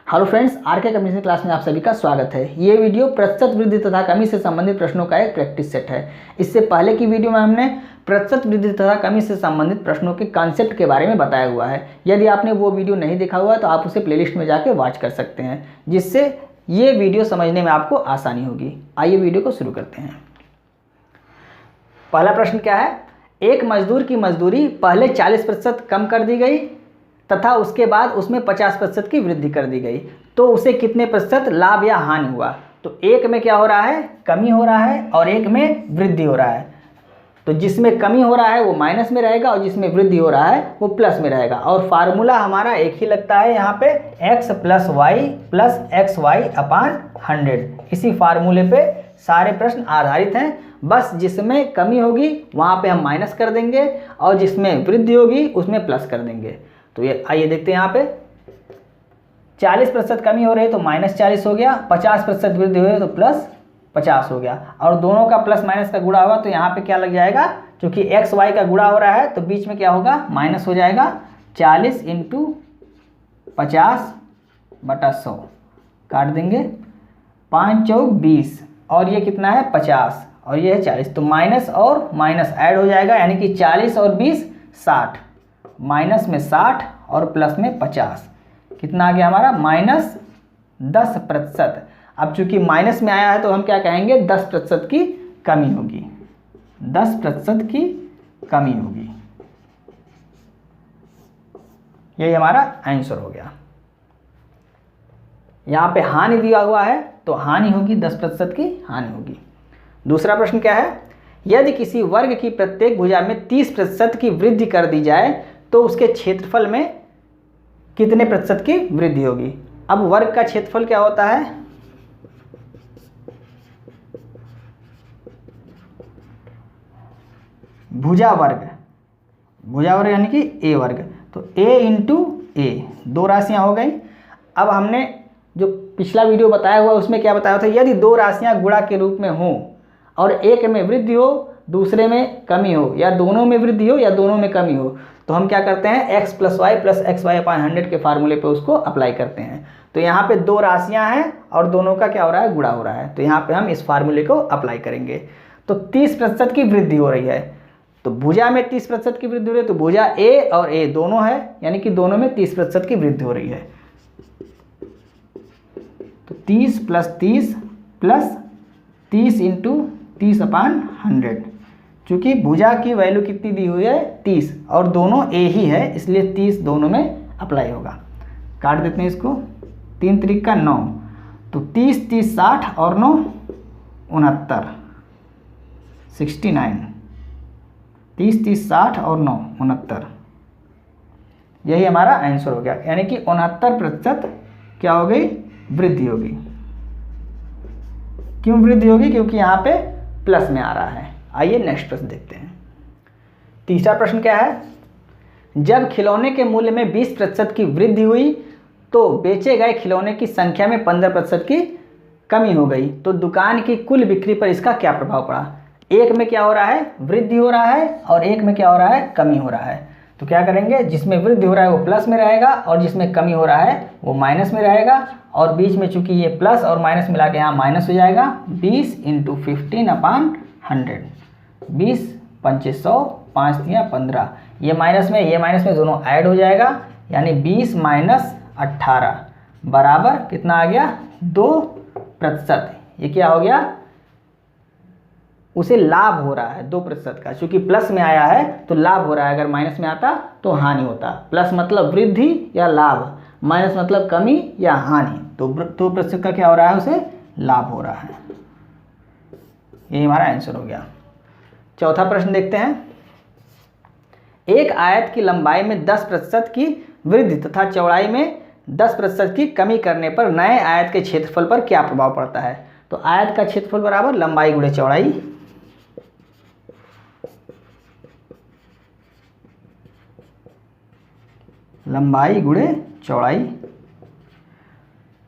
Hello friends, RK communication class में आप सभी का स्वागत है। ये वीडियो प्रतिशत वृद्धि तथा कमी से संबंधित प्रश्नों का एक प्रैक्टिस सेट है। इससे पहले की वीडियो में हमने प्रतिशत वृद्धि तथा कमी से संबंधित प्रश्नों के कॉन्सेप्ट के बारे में बताया हुआ है। यदि आपने वो वीडियो नहीं देखा हुआ है तो आप उसे प्लेलिस्ट में जाके वॉच कर सकते हैं, जिससे ये वीडियो समझने में आपको आसानी होगी। आइए वीडियो को शुरू करते हैं। पहला प्रश्न क्या है? एक मजदूर की मजदूरी पहले 40% कम कर दी गई तथा उसके बाद उसमें 50% की वृद्धि कर दी गई, तो उसे कितने प्रतिशत लाभ या हानि हुआ? तो एक में क्या हो रहा है? कमी हो रहा है, और एक में वृद्धि हो रहा है। तो जिसमें कमी हो रहा है वो माइनस में रहेगा और जिसमें वृद्धि हो रहा है वो प्लस में रहेगा। और फार्मूला हमारा एक ही लगता है यहाँ पे, x + y + xy/100। इसी फार्मूले पे सारे प्रश्न आधारित हैं। बस जिसमें कमी होगी वहाँ पे हम माइनस कर देंगे और जिसमें वृद्धि होगी उसमें प्लस कर देंगे। तो ये आइए देखते हैं। यहाँ पे 40% कमी हो रही है तो -40 हो गया, 50% वृद्धि हो रही है तो +50 हो गया, और दोनों का प्लस माइनस का गुणा होगा तो यहाँ पे क्या लग जाएगा? क्योंकि x y का गुणा हो रहा है तो बीच में क्या होगा? माइनस हो जाएगा। 40 × 50/100 काट देंगे, 5 × 20, और ये कितना है? 50, और ये है 40। तो माइनस और माइनस ऐड हो जाएगा, यानी कि 40 और 20 60, माइनस में 60 और प्लस में 50, कितना आ गया हमारा? -10%। अब चूंकि माइनस में आया है तो हम क्या कहेंगे? 10% की कमी होगी, 10% की कमी होगी। यही हमारा आंसर हो गया। यहाँ पे हानि दिया हुआ है तो हानि होगी, 10% की हानि होगी। दूसरा प्रश्न क्या है? यदि किसी वर्ग की प्रत्येक भुजा में 30% की वृद्धि कर दी जाए तो उसके क्षेत्रफल में कितने प्रतिशत की वृद्धि होगी? अब वर्ग का क्षेत्रफल क्या होता है? भुजा वर्ग, भुजा वर्ग यानी कि a वर्ग। तो a × a, दो राशियां हो गई। अब हमने जो पिछला वीडियो बताया हुआ उसमें क्या बताया था? यदि दो राशियां गुणा के रूप में हों और एक में वृद्धि हो दूसरे में कमी हो, या दोनों में वृद्धि हो या दोनों में कमी हो, तो हम क्या करते हैं? x + y + xy/100 के फार्मूले पे उसको अप्लाई करते हैं। तो यहाँ पे दो राशियाँ हैं और दोनों का क्या हो रहा है? गुणा हो रहा है। तो यहाँ पे हम इस फार्मूले को अप्लाई करेंगे। तो 30% की वृद्धि हो रही है, तो भुजा में 30% की वृद्धि हो रही है, तो भुजा a और a दोनों है, यानी कि दोनों में 30% की वृद्धि हो रही है। तो 30 + 30 + 30 × 30/100। चूँकि भुजा की वैल्यू कितनी दी हुई है? 30, और दोनों a ही है, इसलिए 30 दोनों में अप्लाई होगा। काट देते हैं इसको, 3 × 3 = 9, तो 30 30 60 और 9 69, 69, 30 30 60 और 9 69। यही हमारा आंसर हो गया, यानी कि 69% क्या हो गई? वृद्धि होगी। क्यों वृद्धि होगी? क्योंकि यहाँ पे प्लस में आ रहा है। आइए नेक्स्ट प्रश्न देखते हैं। तीसरा प्रश्न क्या है? जब खिलौने के मूल्य में 20% की वृद्धि हुई तो बेचे गए खिलौने की संख्या में 15% की कमी हो गई, तो दुकान की कुल बिक्री पर इसका क्या प्रभाव पड़ा? एक में क्या हो रहा है? वृद्धि हो रहा है, और एक में क्या हो रहा है? कमी हो रहा है। तो क्या करेंगे? जिसमें वृद्धि हो रहा है वो प्लस में रहेगा और जिसमें कमी हो रहा है वो माइनस में रहेगा, और बीच में चूंकि ये प्लस और माइनस मिला के यहाँ माइनस हो जाएगा। 20 × 15/100, 20 5 100, 5 × 15, ये माइनस में दोनों ऐड हो जाएगा, यानी 20 - 18 बराबर कितना आ गया? 2%। ये क्या हो गया? उसे लाभ हो रहा है 2% का। चूंकि प्लस में आया है तो लाभ हो रहा है, अगर माइनस में आता तो हानि होता। प्लस मतलब वृद्धि या लाभ, माइनस मतलब कमी या हानि। तो 2% का क्या हो रहा है? उसे लाभ हो रहा है। ये हमारा आंसर हो गया। चौथा प्रश्न देखते हैं। एक आयत की लंबाई में 10% की वृद्धि तथा चौड़ाई में 10% की कमी करने पर नए आयत के क्षेत्रफल पर क्या प्रभाव पड़ता है? तो आयत का क्षेत्रफल बराबर लंबाई गुणे चौड़ाई। लंबाई गुणे चौड़ाई,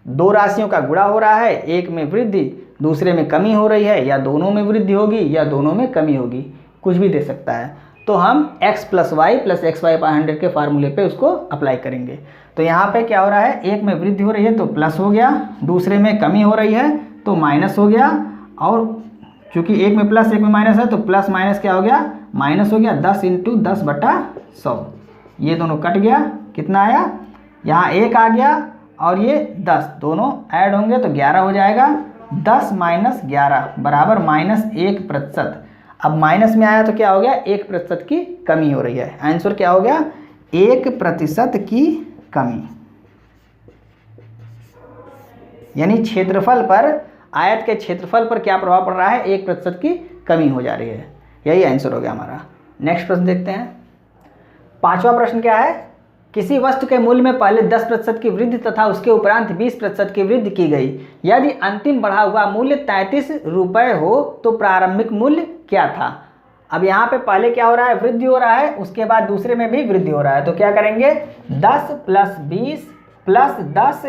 दो राशियों का गुणा हो रहा है, एक में वृद्धि दूसरे में कमी हो रही है, या दोनों में वृद्धि होगी या दोनों में कमी होगी, कुछ भी दे सकता है। तो हम x plus y plus x y by 100 के फार्मूले पे उसको अप्लाई करेंगे। तो यहाँ पे क्या हो रहा है, एक में वृद्धि हो रही है तो प्लस हो गया, दूसरे में कमी हो रही है तो माइनस हो गया, और चूँकि एक में प्लस एक में माइनस है तो प्लस माइनस क्या हो गया, माइनस हो गया। 10 × 10/100, ये दोनों कट गया, कितना आया, यहाँ 1 आ गया और ये 10, दोनों ऐड होंगे तो 11 हो जाएगा। 10 - 11 बराबर -1%। अब माइनस में आया तो क्या हो गया, 1% की कमी हो रही है। आंसर क्या हो गया, 1% की कमी। यानी क्षेत्रफल पर, आयत के क्षेत्रफल पर क्या प्रभाव पड़ रहा है, 1% की कमी हो जा रही है। यही आंसर हो गया हमारा। नेक्स्ट प्रश्न देखते हैं। 5वां प्रश्न क्या है, किसी वस्तु के मूल्य में पहले 10% की वृद्धि तथा उसके उपरांत 20% की वृद्धि की गई। यदि अंतिम बढ़ा हुआ मूल्य 33 रुपये हो तो प्रारंभिक मूल्य क्या था। अब यहाँ पे पहले क्या हो रहा है, वृद्धि हो रहा है, उसके बाद दूसरे में भी वृद्धि हो रहा है। तो क्या करेंगे, 10 + 20 + 10 ×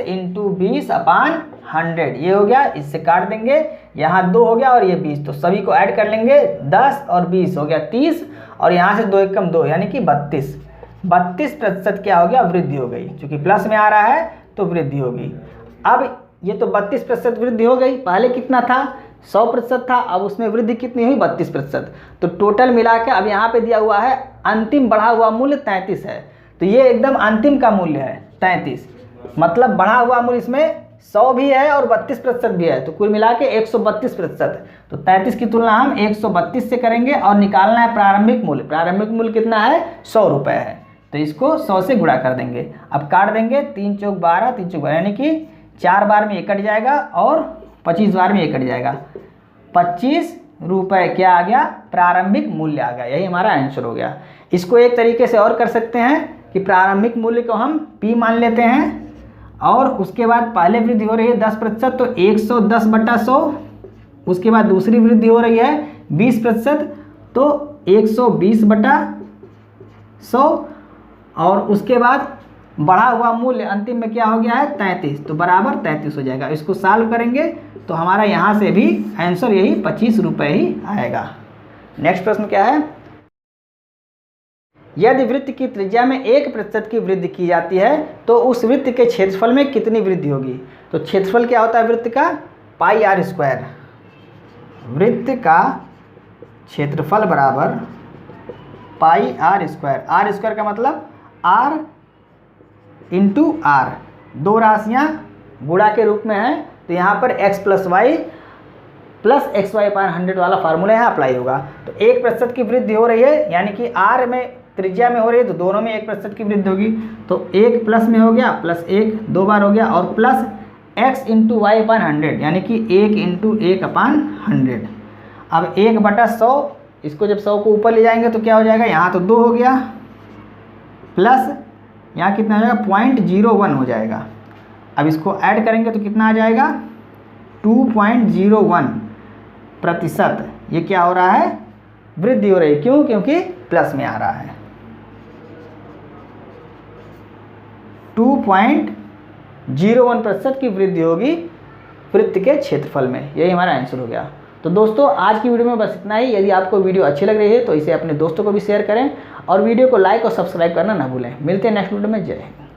20/100, ये हो गया, इससे काट देंगे, यहाँ 2 हो गया और ये 20, तो सभी को ऐड कर लेंगे। 10 और 20 हो गया 30, और यहाँ से 2 × 1 = 2 यानी कि 32। 32% क्या हो गया, वृद्धि हो गई। चूँकि प्लस में आ रहा है तो वृद्धि होगी। अब ये तो 32% वृद्धि हो गई, पहले कितना था, 100% था, अब उसमें वृद्धि कितनी हुई, 32%। तो टोटल मिला के अब यहाँ पे दिया हुआ है अंतिम बढ़ा हुआ मूल्य 33 है, तो ये एकदम अंतिम का मूल्य है 33, मतलब बढ़ा हुआ मूल्य इसमें 100 भी है और 32% भी है, तो कुल मिला के 132%। तो 33 की तुलना हम 132 से करेंगे और निकालना है प्रारंभिक मूल्य। प्रारंभिक मूल्य कितना है, 100 रुपये है, तो इसको 100 से गुणा कर देंगे। अब काट देंगे, 3 × 4 = 12, 3 × 4 = 12, यानी कि 4 बार में ये कट जाएगा और 25 बार में ये कट जाएगा। 25 रुपये क्या आ गया, प्रारंभिक मूल्य आ गया। यही हमारा आंसर हो गया। इसको एक तरीके से और कर सकते हैं कि प्रारंभिक मूल्य को हम P मान लेते हैं, और उसके बाद पहले वृद्धि हो रही है 10%, तो 110/100, उसके बाद दूसरी वृद्धि हो रही है 20%, तो 120/100, और उसके बाद बढ़ा हुआ मूल्य अंतिम में क्या हो गया है, 33, तो बराबर 33 हो जाएगा। इसको सॉल्व करेंगे तो हमारा यहाँ से भी आंसर यही 25 रुपये ही आएगा। नेक्स्ट प्रश्न क्या है, यदि वृत्त की त्रिज्या में 1% की वृद्धि की जाती है तो उस वृत्त के क्षेत्रफल में कितनी वृद्धि होगी। तो क्षेत्रफल क्या होता है वृत्त का, πr²। वृत्त का क्षेत्रफल बराबर πr²। r² का मतलब r × r, दो राशियाँ गुणा के रूप में है, तो यहाँ पर x + y + x y by 100 वाला फार्मूला यहाँ अप्लाई होगा। तो 1% की वृद्धि हो रही है, यानी कि r में त्रिज्या में हो रही है, तो दोनों में 1% की वृद्धि होगी। तो 1 प्लस में हो गया, +1 2 बार हो गया, और प्लस x × y/100, यानी कि 1 × 1/100। अब 1/100, इसको जब 100 को ऊपर ले जाएंगे तो क्या हो जाएगा, यहाँ तो 2 हो गया, प्लस यहाँ कितना हो जाएगा, 0.01 हो जाएगा। अब इसको ऐड करेंगे तो कितना आ जाएगा, 2.01%। ये क्या हो रहा है, वृद्धि हो रही है। क्यों, क्योंकि प्लस में आ रहा है। 2.01% की वृद्धि होगी वृत्त के क्षेत्रफल में। यही हमारा आंसर हो गया। तो दोस्तों आज की वीडियो में बस इतना ही। यदि आपको वीडियो अच्छी लग रही है तो इसे अपने दोस्तों को भी शेयर करें, और वीडियो को लाइक और सब्सक्राइब करना ना भूलें। मिलते हैं नेक्स्ट वीडियो में। जय हिंद।